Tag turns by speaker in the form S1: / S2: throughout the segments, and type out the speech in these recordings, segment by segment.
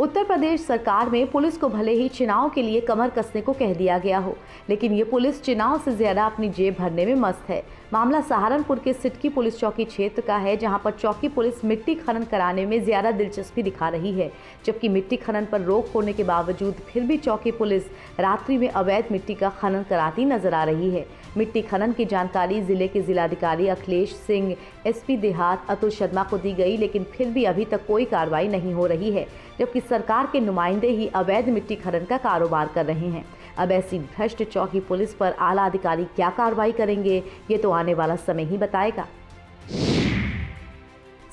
S1: उत्तर प्रदेश सरकार में पुलिस को भले ही चुनाव के लिए कमर कसने को कह दिया गया हो, लेकिन ये पुलिस चुनाव से ज्यादा अपनी जेब भरने में मस्त है। मामला सहारनपुर के सिटकी पुलिस चौकी क्षेत्र का है, जहां पर चौकी पुलिस मिट्टी खनन कराने में ज्यादा दिलचस्पी दिखा रही है। जबकि मिट्टी खनन पर रोक होने के बावजूद फिर भी चौकी पुलिस रात्रि में अवैध मिट्टी का खनन कराती नजर आ रही है। मिट्टी खनन की जानकारी जिले के जिलाधिकारी अखिलेश सिंह, एसपी देहात अतुल शर्मा को दी गई, लेकिन फिर भी अभी तक कोई कार्रवाई नहीं हो रही है। जबकि सरकार के नुमाइंदे ही अवैध मिट्टी खनन का कारोबार कर रहे हैं। अब ऐसी भ्रष्ट चौकी पुलिस पर आला अधिकारी क्या कार्रवाई करेंगे, ये तो आने वाला समय ही बताएगा।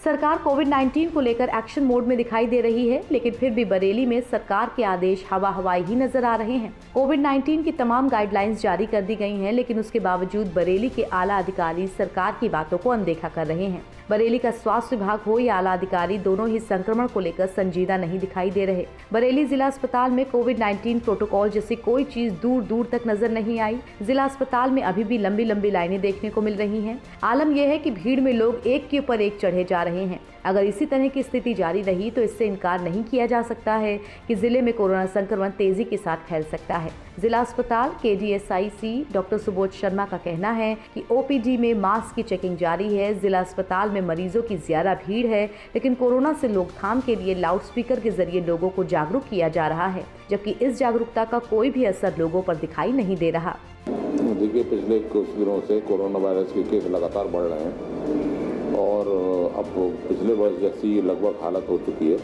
S1: सरकार कोविड-19 को लेकर एक्शन मोड में दिखाई दे रही है, लेकिन फिर भी बरेली में सरकार के आदेश हवा हवाई ही नजर आ रहे हैं। कोविड-19 की तमाम गाइडलाइंस जारी कर दी गई हैं, लेकिन उसके बावजूद बरेली के आला अधिकारी सरकार की बातों को अनदेखा कर रहे हैं। बरेली का स्वास्थ्य विभाग हो या आला अधिकारी, दोनों ही संक्रमण को लेकर संजीदा नहीं दिखाई दे रहे। बरेली जिला अस्पताल में कोविड-19 प्रोटोकॉल जैसी कोई चीज दूर दूर तक नजर नहीं आई। जिला अस्पताल में अभी भी लंबी लंबी लाइनें देखने को मिल रही हैं। आलम यह है कि भीड़ में लोग एक के ऊपर एक चढ़े जा रहे हैं। अगर इसी तरह की स्थिति जारी रही तो इससे इनकार नहीं किया जा सकता है कि जिले में कोरोना संक्रमण तेजी के साथ फैल सकता है। जिला अस्पताल KDSIC डॉक्टर सुबोध शर्मा का कहना है कि OPD में मास्क की चेकिंग जारी है। जिला अस्पताल में मरीजों की ज्यादा भीड़ है, लेकिन कोरोना से रोकथाम के लिए लाउडस्पीकर के जरिए लोगों को जागरूक किया जा रहा है, जबकि इस जागरूकता का कोई भी असर लोगों पर दिखाई नहीं दे रहा।
S2: देखिए, पिछले कुछ दिनों से कोरोना वायरस के केस लगातार बढ़ रहे हैं और अब पिछले वर्ष जैसी लगभग हालत हो चुकी है,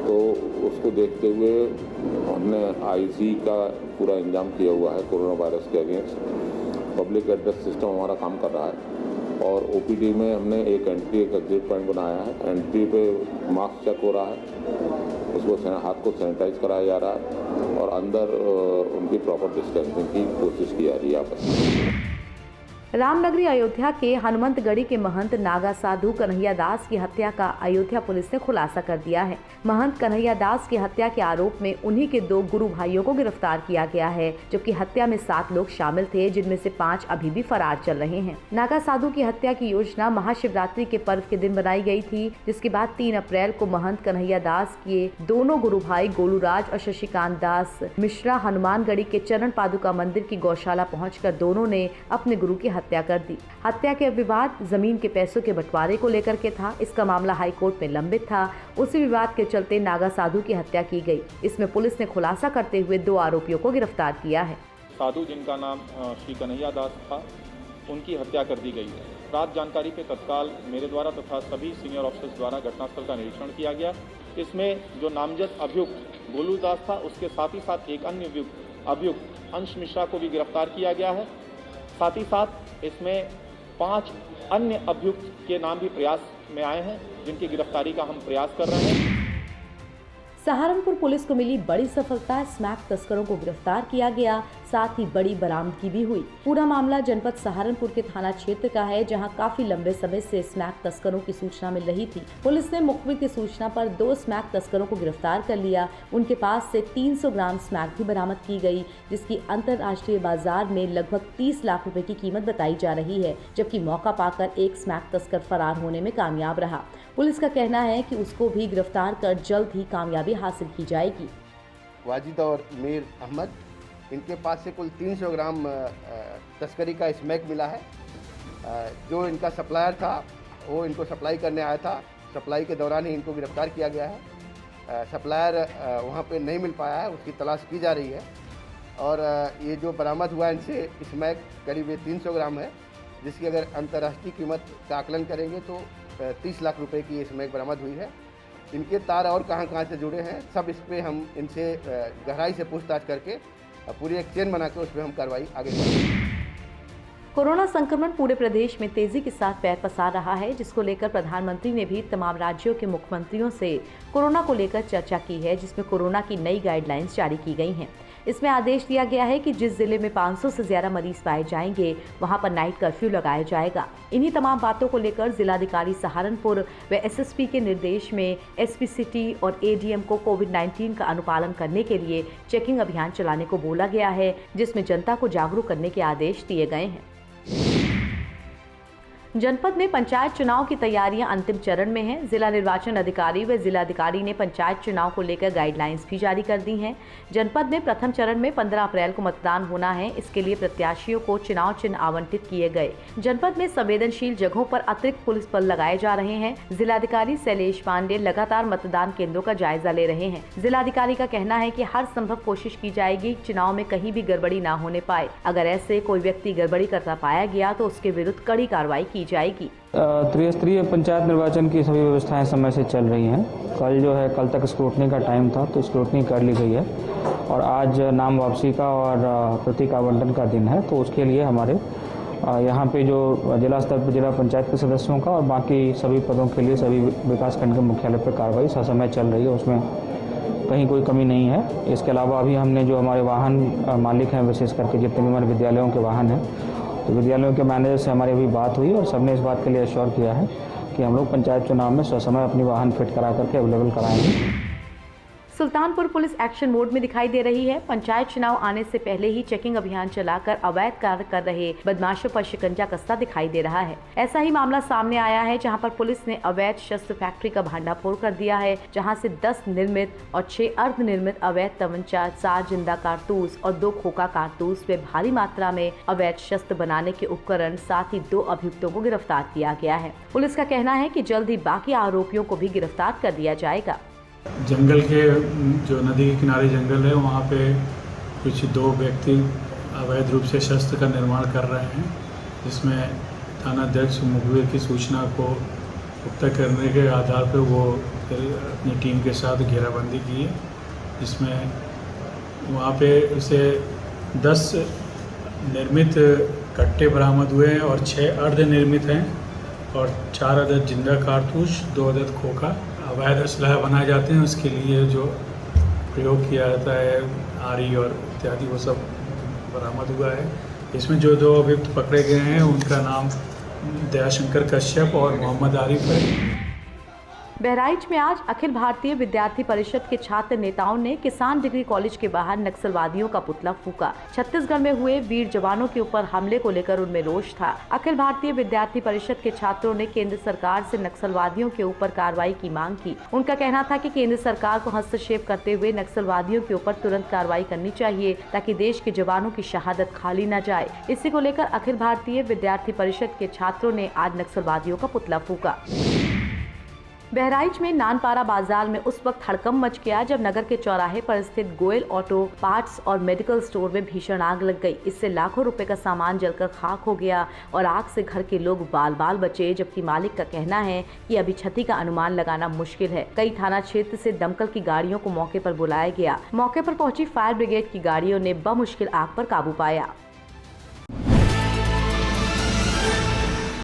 S2: तो उसको देखते हुए हमने IC का पूरा इंतजाम किया हुआ है कोरोना वायरस के अगेंस्ट। पब्लिक एड्रेस सिस्टम हमारा काम कर रहा है और OPD में हमने एक एंट्री एक एग्जिट पॉइंट बनाया है। एंट्री पे मास्क चेक हो रहा है, उसको हाथ को सैनिटाइज कराया जा रहा है और अंदर उनकी प्रॉपर डिस्टेंसिंग की कोशिश की जा रही है आपस में।
S1: रामनगरी अयोध्या के हनुमंतगढ़ी के महंत नागा साधु कन्हैया दास की हत्या का अयोध्या पुलिस ने खुलासा कर दिया है। महंत कन्हैया दास की हत्या के आरोप में उन्हीं के 2 गुरु भाइयों को गिरफ्तार किया गया है, जबकि हत्या में 7 लोग शामिल थे, जिनमें से 5 अभी भी फरार चल रहे हैं। नागा साधु की हत्या की योजना महाशिवरात्रि के पर्व के दिन बनाई गई थी, जिसके बाद 3 अप्रैल को महंत कन्हैया दास के दोनों गुरु भाई गोलूराज और शशिकांत दास मिश्रा हनुमानगढ़ी के चरण पादुका मंदिर की गौशाला पहुंचकर दोनों ने अपने गुरु की हत्या कर दी। हत्या के विवाद जमीन के पैसों के बंटवारे को लेकर के था। इसका मामला हाई कोर्ट में लंबित था। उसी विवाद के चलते नागा साधु की हत्या की गई। इसमें पुलिस ने खुलासा करते हुए 2 आरोपियों को गिरफ्तार किया है।
S3: साधु, जिनका नाम श्री कन्हैया दास था, उनकी हत्या कर दी गई। प्राप्त जानकारी पे तत्काल मेरे द्वारा तथा सभी सीनियर ऑफिसर्स द्वारा घटनास्थल का निरीक्षण किया गया। इसमें जो नामजद अभियुक्त गोलू दास था, उसके साथ ही साथ एक अन्य अभियुक्त अंश मिश्रा को भी गिरफ्तार किया गया है। साथ ही साथ इसमें 5 अन्य अभियुक्त के नाम भी प्रयास में आए हैं, जिनकी गिरफ्तारी का हम प्रयास कर रहे हैं।
S1: सहारनपुर पुलिस को मिली बड़ी सफलता, स्मैक तस्करों को गिरफ्तार किया गया, साथ ही बड़ी बरामदगी भी हुई। पूरा मामला जनपद सहारनपुर के थाना क्षेत्र का है, जहां काफी लंबे समय से स्मैक तस्करों की सूचना मिल रही थी। पुलिस ने मुखबिर की सूचना पर 2 स्मैक तस्करों को गिरफ्तार कर लिया। उनके पास से 300 ग्राम स्मैक भी बरामद की गई, जिसकी अंतर्राष्ट्रीय बाजार में लगभग 30 लाख रुपए की कीमत बताई जा रही है। जबकि मौका पाकर एक स्मैक तस्कर फरार होने में कामयाब रहा। पुलिस का कहना है कि उसको भी गिरफ्तार कर जल्द ही कामयाबी हासिल की जाएगी।
S4: वाजिद और मीर अहमद, इनके पास से कुल 300 ग्राम तस्करी का स्मैक मिला है। जो इनका सप्लायर था वो इनको सप्लाई करने आया था। सप्लाई के दौरान ही इनको गिरफ्तार किया गया है। सप्लायर वहाँ पे नहीं मिल पाया है, उसकी तलाश की जा रही है। और ये जो बरामद हुआ इनसे स्मैक करीब 300 ग्राम है, जिसकी अगर अंतर्राष्ट्रीय कीमत का आकलन करेंगे तो 30 लाख रुपए की स्मैक बरामद हुई है। इनके तार और कहाँ से जुड़े हैं, सब इस पर हम इनसे गहराई से पूछताछ करके पूरी एक चेन बना के उस पर हम कार्रवाई आगे करेंगे।
S1: कोरोना संक्रमण पूरे प्रदेश में तेजी के साथ पैर पसार रहा है, जिसको लेकर प्रधानमंत्री ने भी तमाम राज्यों के मुख्यमंत्रियों से कोरोना को लेकर चर्चा की है, जिसमें कोरोना की नई गाइडलाइंस जारी की गई हैं। इसमें आदेश दिया गया है कि जिस जिले में 500 से ज्यादा मरीज पाए जाएंगे, वहां पर नाइट कर्फ्यू लगाया जाएगा। इन्हीं तमाम बातों को लेकर जिलाधिकारी सहारनपुर व SSP के निर्देश में SP सिटी और ADM को कोविड-19 का अनुपालन करने के लिए चेकिंग अभियान चलाने को बोला गया है, जिसमें जनता को जागरूक करने के आदेश दिए गए हैं। जनपद में पंचायत चुनाव की तैयारियां अंतिम चरण में हैं। जिला निर्वाचन अधिकारी व जिलाधिकारी ने पंचायत चुनाव को लेकर गाइडलाइंस भी जारी कर दी हैं। जनपद में प्रथम चरण में 15 अप्रैल को मतदान होना है। इसके लिए प्रत्याशियों को चुनाव चिन्ह आवंटित किए गए। जनपद में संवेदनशील जगहों पर अतिरिक्त पुलिस बल लगाए जा रहे हैं। जिलाधिकारी शैलेश पांडे लगातार मतदान केंद्रों का जायजा ले रहे हैं। जिलाधिकारी का कहना है कि हर संभव कोशिश की जाएगी चुनाव में कहीं भी गड़बड़ी न होने पाए। अगर ऐसे कोई व्यक्ति गड़बड़ी करता पाया गया तो उसके विरुद्ध कड़ी कार्रवाई की जाएगी।
S5: त्रिस्तरीय पंचायत निर्वाचन की सभी व्यवस्थाएं समय से चल रही हैं। कल तक स्क्रूटनी का टाइम था तो स्क्रूटनी कर ली गई है और आज नाम वापसी का और प्रतीक आवंटन का दिन है। तो उसके लिए हमारे यहाँ पे जो जिला स्तर पर जिला पंचायत के सदस्यों का और बाकी सभी पदों के लिए सभी विकासखंड के मुख्यालय पर कार्रवाई ससमय चल रही है, उसमें कहीं कोई कमी नहीं है। इसके अलावा अभी हमने जो हमारे वाहन मालिक हैं, विशेष करके जितने भी हमारे विद्यालयों के वाहन हैं, तो विद्यालयों के मैनेजर से हमारी अभी बात हुई और सबने इस बात के लिए एश्योर किया है कि हम लोग पंचायत चुनाव में ससमय अपनी वाहन फिट करा करके अवेलेबल कराएंगे।
S1: सुल्तानपुर पुलिस एक्शन मोड में दिखाई दे रही है। पंचायत चुनाव आने से पहले ही चेकिंग अभियान चलाकर अवैध कार्य कर रहे बदमाशों पर शिकंजा कसता दिखाई दे रहा है। ऐसा ही मामला सामने आया है जहां पर पुलिस ने अवैध शस्त्र फैक्ट्री का भांडाफोड़ कर दिया है, जहां से 10 निर्मित और 6 अर्धनिर्मित अवैध तमंचा, 4 जिंदा कारतूस और 2 खोखा कारतूस व भारी मात्रा में अवैध शस्त्र बनाने के उपकरण, साथ ही 2 अभियुक्तों को गिरफ्तार किया गया है। पुलिस का कहना है कि जल्द ही बाकी आरोपियों को भी गिरफ्तार कर दिया जाएगा।
S6: जंगल के जो नदी के किनारे जंगल है वहाँ पे कुछ 2 व्यक्ति अवैध रूप से शस्त्र का निर्माण कर रहे हैं, जिसमें थानाध्यक्ष मुखबिर की सूचना को पुख्ता करने के आधार पर वो अपनी टीम के साथ घेराबंदी की है, जिसमें वहाँ पे उसे 10 निर्मित कट्टे बरामद हुए हैं और 6 अर्धनिर्मित हैं और 4 अदद जिंदा कारतूस, 2 अदद खोखा। अवैध असलहा बनाए जाते हैं, उसके लिए जो प्रयोग किया जाता है आरी और इत्यादि, वो सब बरामद हुआ है। इसमें जो 2 अभियुक्त पकड़े गए हैं उनका नाम दयाशंकर कश्यप और मोहम्मद आरिफ है।
S1: बहराइच में आज अखिल भारतीय विद्यार्थी परिषद के छात्र नेताओं ने किसान डिग्री कॉलेज के बाहर नक्सलवादियों का पुतला फूंका। छत्तीसगढ़ में हुए वीर जवानों के ऊपर हमले को लेकर उनमें रोष था। अखिल भारतीय विद्यार्थी परिषद के छात्रों ने केंद्र सरकार से नक्सलवादियों के ऊपर कार्रवाई की मांग की। उनका कहना था कि केंद्र सरकार को हस्तक्षेप करते हुए नक्सलवादियों के ऊपर तुरंत कार्रवाई करनी चाहिए ताकि देश के जवानों की शहादत खाली न जाए। इसी को लेकर अखिल भारतीय विद्यार्थी परिषद के छात्रों ने आज नक्सलवादियों का पुतला फूंका। बहराइच में नानपारा बाजार में उस वक्त हड़कंप मच गया जब नगर के चौराहे पर स्थित गोयल ऑटो पार्ट्स और मेडिकल स्टोर में भीषण आग लग गई। इससे लाखों रुपए का सामान जलकर खाक हो गया और आग से घर के लोग बाल बाल बचे, जबकि मालिक का कहना है कि अभी क्षति का अनुमान लगाना मुश्किल है। कई थाना क्षेत्र से दमकल की गाड़ियों को मौके पर बुलाया गया। मौके पर पहुंची फायर ब्रिगेड की गाड़ियों ने बमुश्किल आग पर काबू पाया।